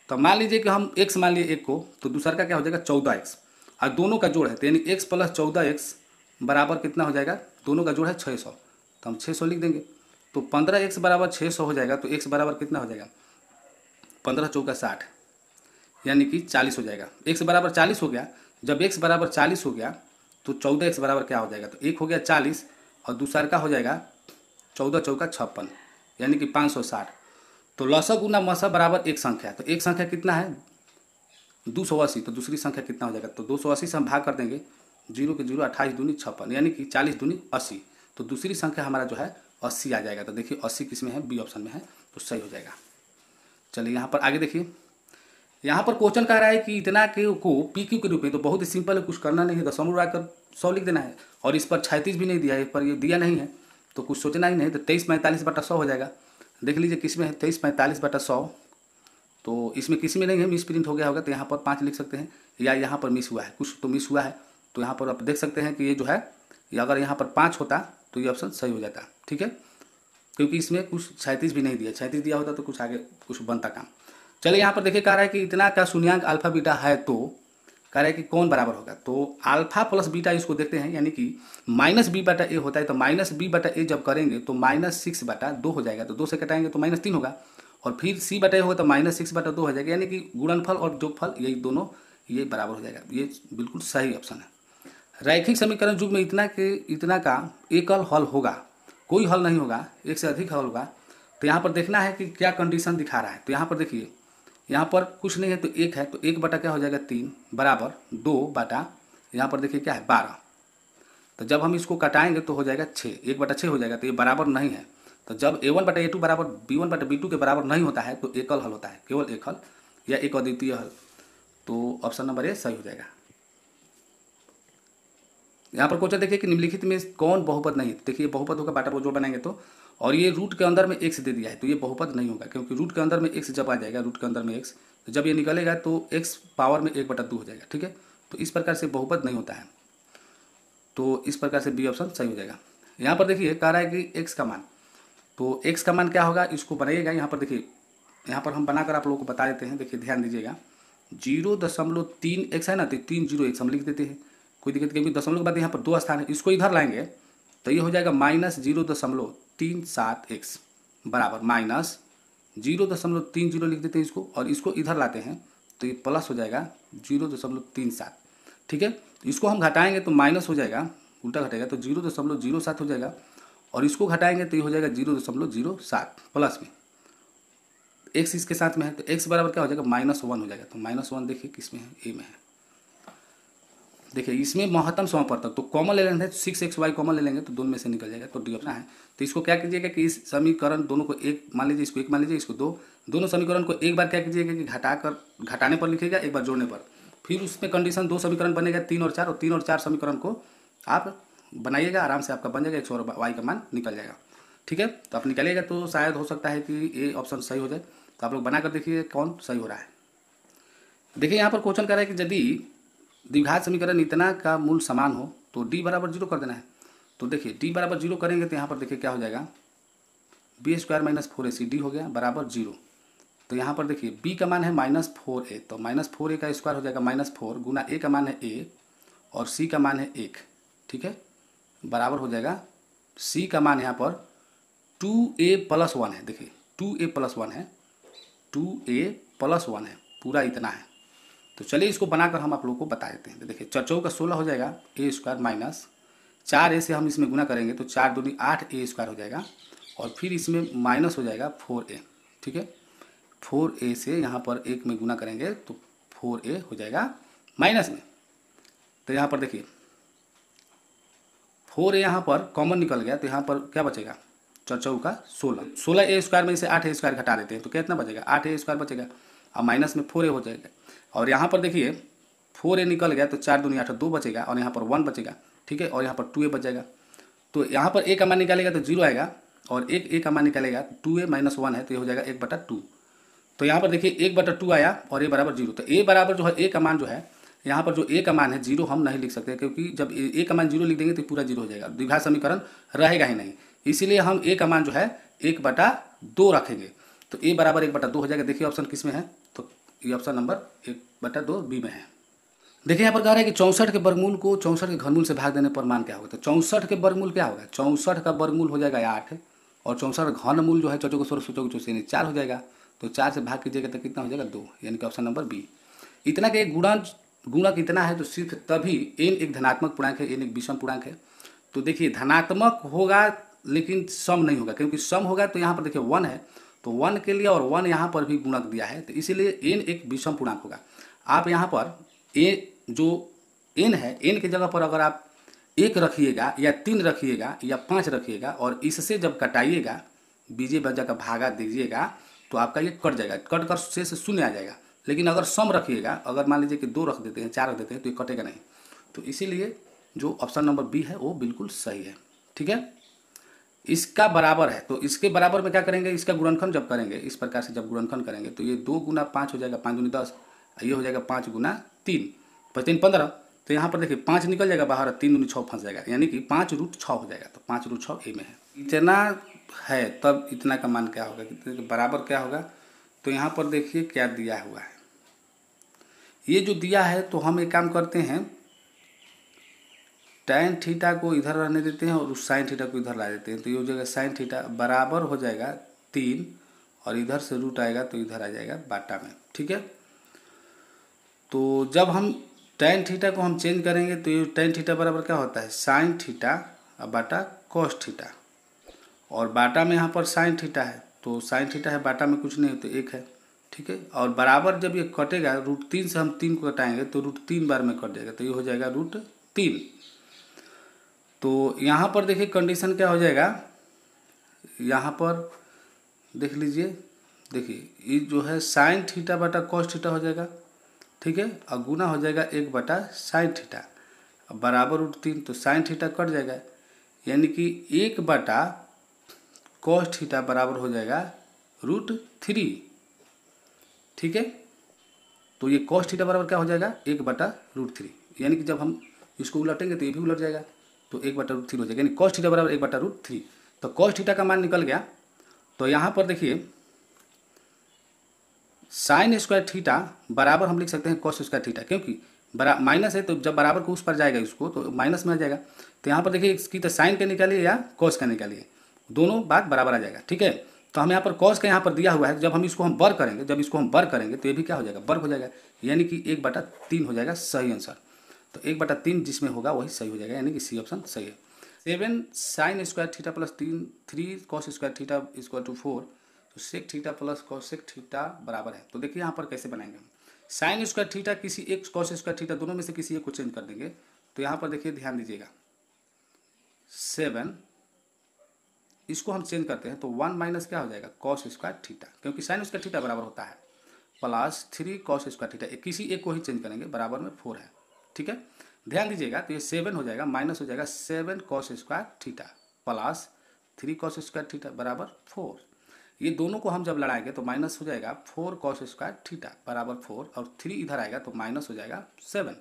[SPEAKER 1] तो मान लीजिए कि हम x मान लिए एक को, तो दूसरा का क्या हो जाएगा 14x, और दोनों का जोड़ है तो यानी x प्लस 14x बराबर कितना हो जाएगा, दोनों का जोड़ है 600, तो हम 600 लिख देंगे। तो 15x बराबर 600 हो जाएगा, तो x बराबर कितना हो जाएगा 15 चौका 60, यानी कि 40 हो जाएगा। x बराबर 40 हो गया, जब x बराबर 40 हो गया तो 14x बराबर क्या हो जाएगा, तो एक हो गया 40 और दूसरा का हो जाएगा 14 चौका 56, यानी कि 560। तो लसा गुना मसा बराबर एक संख्या, तो एक संख्या कितना है 280, तो दूसरी संख्या कितना हो जाएगा, तो 280 से हम भाग कर देंगे, 0 के 0 28 दूनी 56, यानी कि 40 दूनी 80, तो दूसरी संख्या हमारा जो है 80 आ जाएगा। तो देखिए 80 किस में है, बी ऑप्शन में है, तो सही हो जाएगा। चलिए यहाँ पर आगे देखिए, यहाँ पर क्वेश्चन कह रहा है कि इतना के को पी क्यू के रूप में, तो बहुत ही सिंपल है, कुछ करना नहीं है, दशमलव उड़ाकर 100 लिख देना है, और इस पर 36 भी नहीं दिया है, पर ये दिया नहीं है तो कुछ सोचना ही नहीं, तो 2345/100 हो जाएगा। देख लीजिए किस में है 2345/100, तो इसमें किसी में नहीं है, मिस प्रिंट हो गया होगा, तो यहाँ पर 5 लिख सकते हैं, या यहाँ पर मिस हुआ है, कुछ तो मिस हुआ है, तो यहाँ पर आप देख सकते हैं कि ये जो है, अगर यहाँ पर 5 होता तो ये ऑप्शन सही हो जाता, ठीक है, क्योंकि इसमें कुछ 36 भी नहीं दिया, 36 दिया होता तो कुछ आगे कुछ बनता काम। चलिए यहाँ पर देखिए कह रहा है कि इतना का शून्यांक अल्फा बीटा है, तो कह रहा है कि कौन बराबर होगा, तो अल्फा प्लस बीटा इसको देखते हैं, यानी कि -b/a होता है, तो -b/a जब करेंगे तो -6/2 हो जाएगा, तो 2 से कटाएंगे तो -3 होगा, और फिर c/a होगा तो -6/2 हो जाएगा, यानी कि गुणनफल और जोगफल यही दोनों ये बराबर हो जाएगा। ये बिल्कुल सही ऑप्शन है। रैखिक समीकरण युग में इतना का एकल हल होगा, कोई हल नहीं होगा, एक से अधिक हल होगा। तो यहाँ पर देखना है कि क्या कंडीशन दिखा रहा है। तो यहाँ पर देखिए, यहाँ पर कुछ नहीं है तो 1 है, तो 1 बटा क्या हो जाएगा 3 बराबर 2 बटा यहाँ पर देखिए क्या है 12। तो जब हम इसको कटाएंगे तो हो जाएगा 6, 1/6 हो जाएगा, तो ये बराबर नहीं है, तो जब A1/A2 बराबर B1/B2 के बराबर नहीं होता है तो एकल हल होता है, केवल एक हल या एक अद्वितीय हल। तो ऑप्शन नंबर ए सही हो जाएगा। यहाँ पर क्वेश्चन देखिए कि निम्नलिखित में कौन बहुपद नहीं है। देखिए बहुपद होगा बाटा जोड़ बनाएंगे तो, और ये रूट के अंदर में x दे दिया है तो ये बहुपद नहीं होगा, क्योंकि रूट के अंदर में x जब आ जाएगा, रूट के अंदर में x, तो जब ये निकलेगा तो x पावर में 1/2 हो जाएगा। ठीक है, तो इस प्रकार से बहुपद नहीं होता है, तो इस प्रकार से बी ऑप्शन सही हो जाएगा। यहाँ पर देखिए कह रहा है कि x का मान, तो x का मान क्या होगा, इसको बनाइएगा। यहाँ पर देखिए, यहाँ पर हम बनाकर आप लोगों को बता देते हैं। देखिए ध्यान दीजिएगा, 0.3x है ना, तो 301 हम लिख देते हैं, कोई दिक्कत, क्योंकि दशमलव के बाद यहाँ पर 2 स्थान है, इसको इधर लाएंगे तो ये हो जाएगा -0.37x बराबर -0.30 लिख देते हैं इसको, और इसको इधर लाते हैं तो ये प्लस हो जाएगा 0.37। ठीक है, इसको हम घटाएंगे तो माइनस हो जाएगा, उल्टा घटेगा तो 0.07 हो जाएगा, और इसको घटाएंगे तो ये हो जाएगा 0.07 प्लस में x इसके साथ में है, तो x बराबर क्या हो जाएगा -1 हो जाएगा। तो -1 देखिए किस में है, ए में है। देखिए इसमें महत्तम समापवर्तक, तो कॉमन ले लेंगे 6xy कॉमन ले लेंगे तो दोनों में से निकल जाएगा, तो डी ऑप्शन है। तो इसको क्या कीजिएगा कि इस समीकरण दोनों को एक मान लीजिए, इसको एक मान लीजिए, इसको दो, दोनों समीकरण को एक बार क्या कीजिएगा कि घटाने पर लिखिएगा, एक बार जोड़ने पर, फिर उसमें कंडीशन 2 समीकरण बनेगा 3 और 4, और 3 और 4 समीकरण को आप बनाइएगा, आराम से आपका बन जाएगा, x और y का मान निकल जाएगा। ठीक है, तो आप निकालिएगा तो शायद हो सकता है कि ए ऑप्शन सही हो जाए। तो आप लोग बना कर देखिए कौन सही हो रहा है। देखिए यहाँ पर क्वेश्चन कर रहा है कि यदि द्विघात समीकरण इतना का मूल समान हो तो d बराबर 0 कर देना है। तो देखिए d बराबर 0 करेंगे तो यहाँ पर देखिए क्या हो जाएगा, b² - 4ac हो गया बराबर 0। तो यहाँ पर देखिए b का मान है -4a, तो -4a का स्क्वायर हो जाएगा -4 गुना a का मान है 1 और c का मान है 1। ठीक है, बराबर हो जाएगा c का मान यहाँ पर 2a+1 है। देखिए 2a+1 है, 2a+1 है, पूरा इतना है। तो चलिए इसको बनाकर हम आप लोगों को बता देते हैं। तो देखिए 4 का 16 हो जाएगा, a² - 4a से हम इसमें गुना करेंगे तो 4 दूनी 8a² हो जाएगा, और फिर इसमें माइनस हो जाएगा 4a। ठीक है, 4a से यहाँ पर 1 में गुना करेंगे तो 4a हो जाएगा माइनस में। तो यहाँ पर देखिए 4a यहाँ पर कॉमन निकल गया, तो यहाँ पर क्या बचेगा, 4 का 16a² में से 8a² घटा देते हैं तो कितना बचेगा, 8a² बचेगा, और माइनस में 4a हो जाएगा। और यहाँ पर देखिए 4a निकल गया तो 4 दूनी 8 2 बचेगा, और यहाँ पर 1 बचेगा। ठीक है, और यहाँ पर 2a बच जाएगा। तो यहाँ पर a का मान निकालेगा तो 0 आएगा, और एक a का मान निकालेगा 2a - 1 है तो ये हो जाएगा 1/2। तो यहाँ पर देखिए 1/2 आया और a बराबर 0। तो a बराबर जो है a का मान जो है, यहाँ पर जो a का मान है 0 हम नहीं लिख सकते, क्योंकि जब a का मान 0 लिख देंगे तो पूरा 0 हो जाएगा, द्विघात समीकरण रहेगा ही नहीं। इसीलिए हम a का मान जो है 1/2 रखेंगे, तो a बराबर 1/2 हो जाएगा। देखिए ऑप्शन किस में है, तो ये ऑप्शन नंबर 1/2 बी में है। देखिए यहाँ पर कह रहा है कि 64 के वर्गमूल को 64 के घनमूल से भाग देने पर मान क्या होगा। तो 64 के वर्गमूल क्या होगा, 64 का वर्गमूल हो जाएगा 8, और 64 का घनमूल जो है 4 को 16 16 यानी 4 हो जाएगा। तो 4 से भाग कीजिएगा तो कितना हो जाएगा 2, यानी कि ऑप्शन नंबर बी। इतना के गुणक इतना है तो सिर्फ तभी n एक धनात्मक पूर्णांक है, n एक विषम पूर्णांक है। तो देखिए धनात्मक होगा लेकिन सम नहीं होगा, क्योंकि सम होगा तो यहाँ पर देखिए 1 है, तो 1 के लिए और 1 यहाँ पर भी गुणक दिया है, तो इसीलिए n एक विषम पूर्णांक होगा। आप यहाँ पर जो n है, n की जगह पर अगर आप 1 रखिएगा या 3 रखिएगा या 5 रखिएगा, और इससे जब कटाइएगा, बीजे बजा का भागा दीजिएगा तो आपका ये कट जाएगा, कट कर से शून्य आ जाएगा। लेकिन अगर सम रखिएगा, अगर मान लीजिए कि 2 रख देते हैं, 4 रख देते हैं, तो ये कटेगा नहीं। तो इसीलिए जो ऑप्शन नंबर बी है वो बिल्कुल सही है। ठीक है, इसका बराबर है, तो इसके बराबर में क्या करेंगे, इसका गुणनखंड जब करेंगे, इस प्रकार से जब गुणनखंड करेंगे तो ये 2 गुना 5 हो जाएगा, 5 दूनी 10, ये हो जाएगा 5 गुना 3, 5 × 15। तो यहाँ पर देखिए 5 निकल जाएगा बाहर, 3 दूनी 6 फंस जाएगा, यानी कि 5√6 हो जाएगा। तो 5√6 ए में है। इतना है तब इतना का मान क्या होगा, कितने के बराबर क्या होगा। तो यहाँ पर देखिए क्या दिया हुआ है, ये जो दिया है, तो हम एक काम करते हैं, tan थीटा को इधर रहने देते हैं और उस sin थीटा को इधर ला देते हैं। तो ये हो जाएगा sin थीटा बराबर हो जाएगा 3, और इधर से रूट आएगा तो इधर आ जाएगा बाटा में। ठीक है, तो जब हम tan थीटा को हम चेंज करेंगे तो ये tan थीटा बराबर क्या होता है, sin थीटा बाटा cos थीटा, और बाटा में यहाँ पर sin थीटा है, तो sin थीटा है, बाटा में कुछ नहीं है तो 1 है। ठीक है, और बराबर जब ये कटेगा, √3 से हम 3 को घटाएंगे तो √3 बार में कट जाएगा, तो ये हो जाएगा √3। तो यहाँ पर देखिए कंडीशन क्या हो जाएगा, यहाँ पर देख लीजिए, देखिए ये जो है साइन थीटा बटा कॉस थीटा हो जाएगा, ठीक है, और गुना हो जाएगा 1 बटा साइन थीटा बराबर √3, तो साइन थीटा कट जाएगा, यानी कि 1 बटा कॉस थीटा बराबर हो जाएगा √3, ठीक है। तो ये कॉस थीटा बराबर क्या हो जाएगा 1 बटा √3, यानी कि जब हम इसको उलटेंगे तो ये भी उलट जाएगा, तो 1 बटा √3 हो जाएगा, यानी कॉस थीटा बराबर 1 बटा √3। तो कॉस थीटा का मान निकल गया। तो यहाँ पर देखिए साइन स्क्वायर थीटा बराबर हम लिख सकते हैं कॉस स्क्वायर थीटा, क्योंकि माइनस है तो जब बराबर को उस पर जाएगा इसको तो माइनस में आ जाएगा। तो यहाँ पर देखिए इसकी तो साइन का निकालिए या कॉस का निकालिए, दोनों बात बराबर आ जाएगा, ठीक है। तो हम यहाँ पर कॉस का यहाँ पर दिया हुआ है, जब हम इसको हम वर्ग करेंगे, जब इसको हम वर्ग करेंगे तो ये भी क्या हो जाएगा वर्ग हो जाएगा, यानी कि 1 बटा 3 हो जाएगा सही आंसर। तो 1 बटा 3 जिसमें होगा वही सही हो जाएगा, यानी कि सी ऑप्शन सही है। 7 sine square theta plus 3 cos square theta equal to 4, तो sec theta plus cosec theta बराबर है। तो देखिए यहाँ पर कैसे बनाएंगे हम, साइन स्क्वायर थीटा किसी एक, कॉस स्क्वायर थीटा दोनों में से किसी एक को चेंज कर देंगे। तो यहाँ पर देखिए ध्यान दीजिएगा 7 इसको हम चेंज करते हैं तो 1 माइनस क्या हो जाएगा कॉस स्क्वायर थीटा, क्योंकि साइन स्क्वायर थीटा बराबर होता है प्लस 3 कॉस स्क्वायर थीटा, किसी एक को ही चेंज करेंगे, बराबर में 4 है, ठीक है। ध्यान दीजिएगा तो ये 7 हो जाएगा माइनस हो जाएगा 7 cos square theta plus 3 cos square theta बराबर 4। ये दोनों को हम जब लड़ाएंगे तो माइनस हो जाएगा 4 कॉस स्क्वायर थीटा बराबर 4, और 3 इधर आएगा तो माइनस हो जाएगा 7।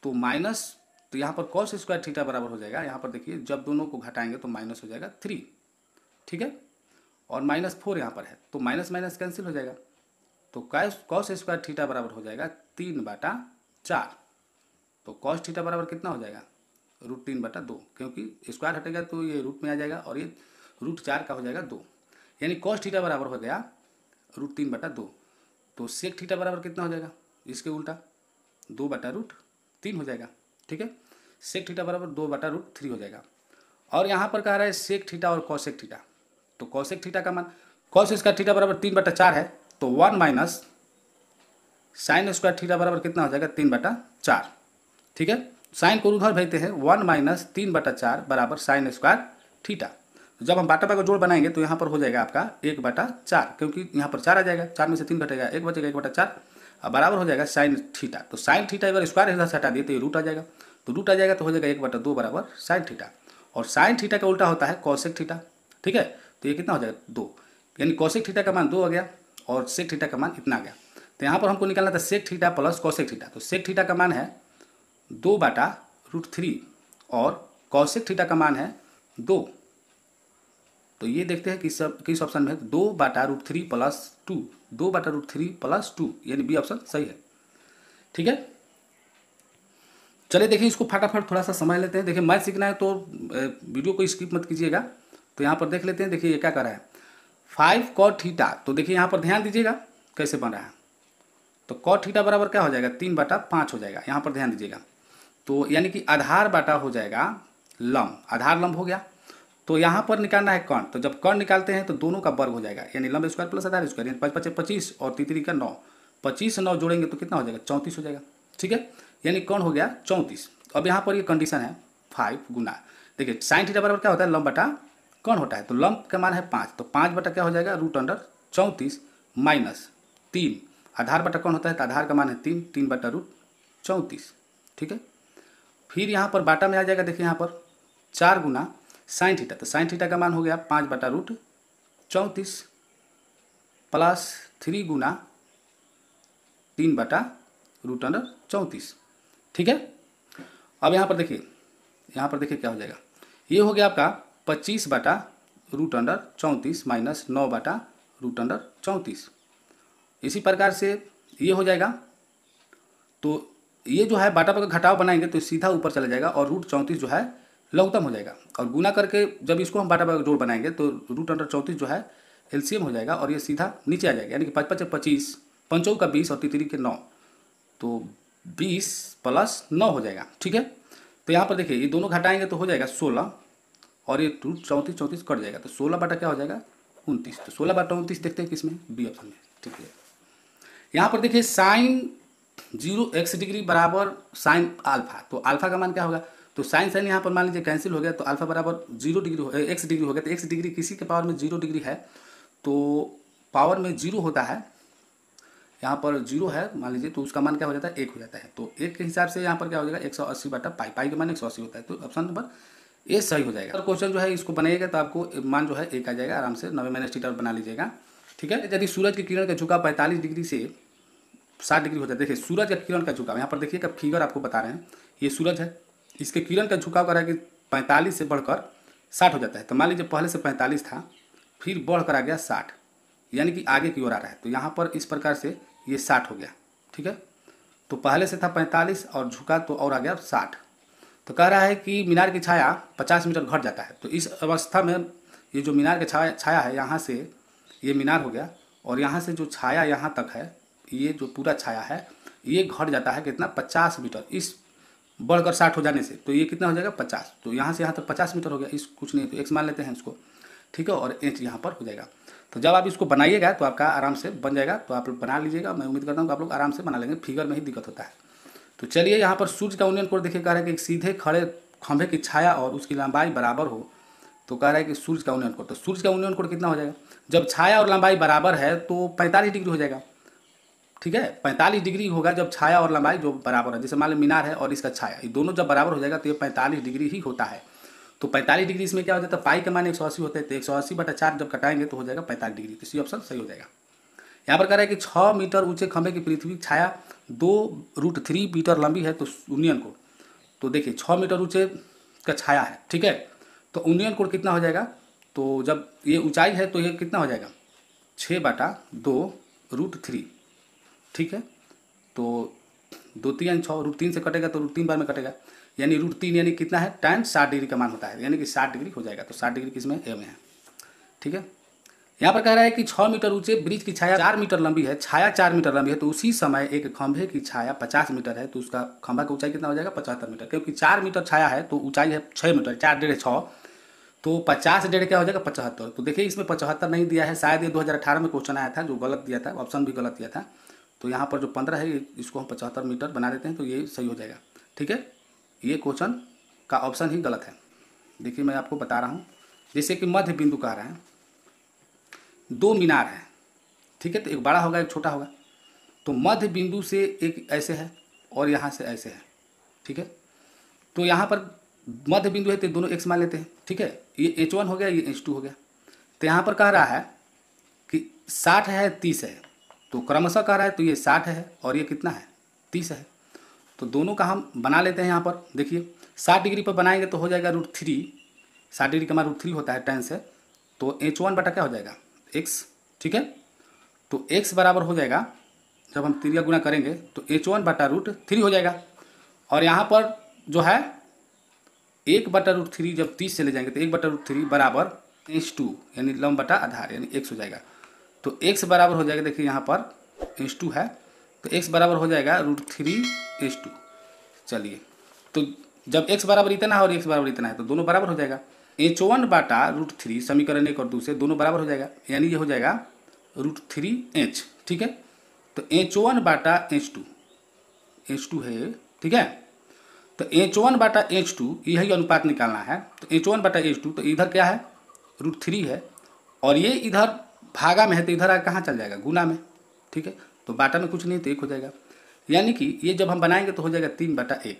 [SPEAKER 1] तो माइनस, तो यहाँ पर कॉस स्क्वायर थीटा बराबर हो जाएगा, यहाँ पर देखिए जब दोनों को घटाएंगे तो माइनस हो जाएगा 3, ठीक है, और माइनस 4 यहाँ पर है तो माइनस माइनस कैंसिल हो जाएगा। तो कॉस स्क्वायर थीटा बराबर हो जाएगा 3 बटा 4। तो कॉस थीटा बराबर कितना हो जाएगा √3 बटा 2, क्योंकि स्क्वायर हटेगा तो ये रूट में आ जाएगा और ये √4 का हो जाएगा 2, यानी कॉस थीटा बराबर हो गया √3 बटा 2। तो सेक थीटा बराबर कितना हो जाएगा, इसके उल्टा 2 बटा √3 हो जाएगा, ठीक है। सेक थीटा बराबर 2 बटा √3 हो जाएगा। और यहाँ पर कह रहा है सेक थीटा और कॉसेक थीटा, तो कॉसेक थीटा का मान, कॉस स्क्वायर थीटा बराबर 3 बटा 4 है, तो 1 माइनस साइन स्क्वायर थीटा बराबर कितना हो जाएगा 3 बटा 4, ठीक है। साइन को उधर भेजते हैं, 1 माइनस 3 बटा 4 बराबर साइन स्क्वायर थीटा। जब हम बाटा का जोड़ बनाएंगे तो यहाँ पर हो जाएगा आपका 1 बटा 4, क्योंकि यहाँ पर 4 आ जाएगा, 4 में से 3 घटेगा 1 बचेगा 1 बटा 4, अब बराबर हो जाएगा साइन थीटा। तो साइन थीटा अगर स्क्वायर इधर से हटा दिए तो ये रूट आ जाएगा, तो रूट आ जाएगा तो हो जाएगा 1 बटा 2 बराबर साइन थीटा, और साइन थीटा का उल्टा होता है कॉसेक थीटा, ठीक है। तो ये कितना हो जाएगा 2, यानी कॉसेक थीटा का मान 2 आ गया और सेक थीटा का मान इतना आ गया। तो यहाँ पर हमको निकालना था sec theta plus cosec theta, तो सेक थीटा का मान है 2 बटा √3 और कॉसेक थीटा का मान है 2। तो ये देखते हैं किस ऑप्शन में है, 2 बटा √3 प्लस 2, 2 बटा √3 प्लस 2, यानी बी ऑप्शन सही है, ठीक है। चलिए देखिए इसको फटाफट थोड़ा सा समझ लेते हैं। देखिए मैथ सीखना है तो वीडियो को स्किप मत कीजिएगा। तो यहाँ पर देख लेते हैं, देखिए ये क्या कर रहा है 5 कॉट थीटा। तो देखिए यहाँ पर ध्यान दीजिएगा कैसे बन रहा है, तो कॉट थीटा बराबर क्या हो जाएगा 3 बटा 5 हो जाएगा। यहाँ पर ध्यान दीजिएगा, तो यानी कि आधार बटा हो जाएगा लंब, आधार लंब हो गया। तो यहाँ पर निकालना है कर्ण, तो जब कर्ण निकालते हैं तो दोनों का वर्ग हो जाएगा, यानी लंब स्क्वायर प्लस आधार स्क्वायर, यानी 5 5 25 और 3 का 9, 25 9 जोड़ेंगे तो कितना हो जाएगा 34 हो जाएगा, ठीक है, यानी कर्ण हो गया 34। अब यहाँ पर ये कंडीशन है 5 गुना, देखिए साइन थीटा बराबर क्या होता है लंब बटा कर्ण होता है, तो लंब का मान है 5, तो 5 बटा क्या हो जाएगा √34 माइनस 3, आधार बटा कर्ण होता है तो आधार का मान है 3 बटा √34, ठीक है। फिर यहाँ पर बाटा में आ जाएगा, देखिए यहाँ पर 4 गुना साइन थीटा, तो साइन थीटा का मान हो गया 5 बटा √34 प्लस 3 गुना 3 बटा √34, ठीक है। अब यहाँ पर देखिए क्या हो जाएगा, ये हो गया आपका 25 बटा √34 माइनस 9 बटा √34। इसी प्रकार से ये हो जाएगा, तो ये जो है बाटा पर घटाव बनाएंगे तो सीधा ऊपर चला जाएगा और √34 जो है लघुत्तम हो जाएगा, और गुना करके जब इसको हम बाटा पर जोड़ बनाएंगे तो √34 जो है एलसीएम हो जाएगा और ये सीधा नीचे आ जाएगा, यानी कि 5 5 25, 5 का 20 और 3 के 9, तो 20 प्लस 9 हो जाएगा, ठीक है। तो यहाँ पर देखिए ये दोनों घटाएंगे तो हो जाएगा 16 और ये √34 कट जाएगा, तो 16 बटा क्या हो जाएगा 29, तो 16 बटा 29 देखते हैं किसमें, बी ऑप्शन में, ठीक है। यहाँ पर देखिए साइन 0 x डिग्री बराबर साइन अल्फा, तो अल्फा का मान क्या होगा, तो साइन साइन यहाँ पर मान लीजिए कैंसिल हो गया, तो अल्फा बराबर 0 डिग्री एक्स डिग्री हो गया। तो एक्स डिग्री किसी के पावर में 0 डिग्री है, तो पावर में 0 होता है, यहाँ पर 0 है मान लीजिए, तो उसका मान क्या हो जाता है 1 हो जाता है। तो 1 के हिसाब से यहाँ पर क्या हो जाएगा 180 बटा पाई, पाई का मान 180 होता है। तो ऑप्शन नंबर ए सही हो जाएगा। अगर क्वेश्चन जो है इसको बनाइएगा तो आपको मान जो है 1 आ जाएगा, आराम से 90 माइनस थीटा बना लीजिएगा, ठीक है। यदि सूरज की किरण का झुकाव 45 डिग्री से 60 डिग्री हो जाता है। देखिए सूरज का किरण का झुकाव, यहाँ पर देखिएगा फिगर आपको बता रहे हैं, ये सूरज है, इसके किरण का झुकाव कर रहा है कि 45 से बढ़कर 60 हो जाता है। तो मान लीजिए पहले से 45 था, फिर बढ़कर आ गया 60, यानी कि आगे की ओर आ रहा है। तो यहाँ पर इस प्रकार से ये 60 हो गया, ठीक है। तो पहले से था 45 और झुका तो और आ गया 60। तो कह रहा है कि मीनार की छाया 50 मीटर घट जाता है। तो इस अवस्था में ये जो मीनार की छाया है, यहाँ से ये मीनार हो गया, और यहाँ से जो छाया यहाँ तक है, ये जो पूरा छाया है ये घट जाता है कितना 50 मीटर, इस बढ़कर 60 हो जाने से। तो ये कितना हो जाएगा 50। तो यहाँ से यहाँ तक 50 मीटर हो गया, इस कुछ नहीं तो एक्स मान लेते हैं इसको, ठीक है, और इंच यहाँ पर हो जाएगा। तो जब आप इसको बनाइएगा तो आपका आराम से बन जाएगा। तो आप लोग बना लीजिएगा, मैं उम्मीद करता हूँ कि आप लोग आराम से बना लेंगे, फिगर में ही दिक्कत होता है। तो चलिए यहाँ पर सूर्य का उन्नयन कोण देखिए, कह रहा है कि एक सीधे खड़े खंभे की छाया और उसकी लंबाई बराबर हो। तो कह रहा है कि सूर्य का उन्नयन कोण, तो सूर्य का उन्नयन कोण कितना हो जाएगा, जब छाया और लंबाई बराबर है तो 45 डिग्री हो जाएगा, ठीक है। 45 डिग्री होगा जब छाया और लंबाई जो बराबर है। जैसे मान लो मीनार है और इसका छाया, ये दोनों जब बराबर हो जाएगा तो ये 45 डिग्री ही होता है। तो 45 डिग्री इसमें क्या हो जाता है, पाई का मान 180 होता है। तो 180 बटा 4 जब कटाएंगे तो हो जाएगा 45 डिग्री। तो सी ऑप्शन सही हो जाएगा। यहाँ पर कह रहा है कि 6 मीटर ऊंचे खंभे की पृथ्वी छाया 2√3 मीटर लंबी है, तो उन्नयन कोण, तो देखिए 6 मीटर ऊंचे का छाया है, ठीक है। तो उन्नयन कोण कितना हो जाएगा, तो जब ये ऊंचाई है तो ये कितना हो जाएगा 6/2√3, ठीक है। तो 2 3 6 √3 से कटेगा तो √3 बार में कटेगा, यानी √3 यानी कितना है tan 60 डिग्री का मान होता है, यानी कि 60 डिग्री हो जाएगा। तो 60 डिग्री किसमें ए में है, ठीक है। यहाँ पर कह रहा है कि 6 मीटर ऊंचे ब्रिज की छाया 4 मीटर लंबी है, छाया 4 मीटर लंबी है। तो उसी समय एक खंभे की छाया 50 मीटर है, तो उसका खंभा का ऊंचाई कितना हो जाएगा 75 मीटर, क्योंकि 4 मीटर छाया है तो ऊंचाई है 6 मीटर, 4 डेढ़ 6, तो 50 डेढ़ क्या हो जाएगा 75। तो देखिए इसमें 75 नहीं दिया है, शायद ये 2018 में क्वेश्चन आया था जो गलत दिया था, ऑप्शन भी गलत दिया था। तो यहाँ पर जो 15 है इसको हम 75 मीटर बना देते हैं, तो ये सही हो जाएगा, ठीक है। ये क्वेश्चन का ऑप्शन ही गलत है। देखिए मैं आपको बता रहा हूँ, जैसे कि मध्य बिंदु कह रहा है, 2 मीनार है, ठीक है, तो एक बड़ा होगा एक छोटा होगा। तो मध्य बिंदु से एक ऐसे है और यहाँ से ऐसे है, ठीक है। तो यहाँ पर मध्य बिंदु है तो दोनों एक्स मान लेते हैं, ठीक है। ये H1 हो गया, ये H2 हो गया। तो यहाँ पर कह रहा है कि 60 है 30 है, तो क्रमशः कह रहा है तो ये 60 है और ये कितना है 30 है। तो दोनों का हम बना लेते हैं। यहाँ पर देखिए 60 डिग्री पर बनाएंगे तो हो जाएगा √3, 60 डिग्री का मान √3 होता है tan से। तो H1 बटा क्या हो जाएगा x, ठीक है। तो x बराबर हो जाएगा, जब हम त्रिज्या गुना करेंगे तो H1 बटा √3 हो जाएगा। और यहाँ पर जो है 1 बटा √3 जब 30 से ले जाएंगे तो 1 बटा √3 बराबर H2 यानी लंब बटा आधार यानी x हो जाएगा। तो x बराबर हो जाएगा, देखिए यहाँ पर H2 है तो x बराबर हो जाएगा √3H2। चलिए तो जब x बराबर इतना है और x बराबर इतना है तो दोनों बराबर हो जाएगा। H1 बटा √3 समीकरण 1 और 2 से दोनों बराबर हो जाएगा, यानी ये हो जाएगा √3H, ठीक है। तो H1 बटा H2 है, ठीक है। तो H1 बटा H2 यही अनुपात निकालना है। तो H1 बटा H2, तो इधर क्या है √3 है और ये इधर भागा में है तो इधर कहाँ चल जाएगा गुना में, ठीक है। तो बाटा में कुछ नहीं तो 1 हो जाएगा, यानी कि ये जब हम बनाएंगे तो हो जाएगा 3/1,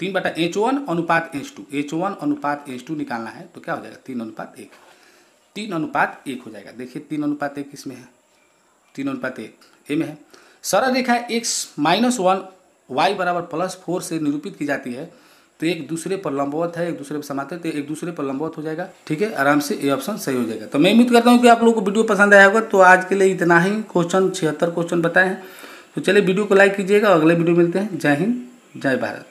[SPEAKER 1] 3 H1 अनुपात H2, H1 अनुपात H2 निकालना है तो क्या हो जाएगा 3:1, 3:1 हो जाएगा। देखिए 3:1 किसमें है, 3:1 ए में है। सरल रेखा x-1 y बराबर +4 से निरूपित की जाती है, तो एक दूसरे पर लंबवत है, एक दूसरे पर समांतर, तो एक दूसरे पर लंबवत हो जाएगा, ठीक है। आराम से ये ऑप्शन सही हो जाएगा। तो मैं उम्मीद करता हूँ कि आप लोगों को वीडियो पसंद आया होगा। तो आज के लिए इतना ही, क्वेश्चन 76 क्वेश्चन बताए हैं। तो चलिए वीडियो को लाइक कीजिएगा, अगले वीडियो मिलते हैं। जय हिंद, जय भारत।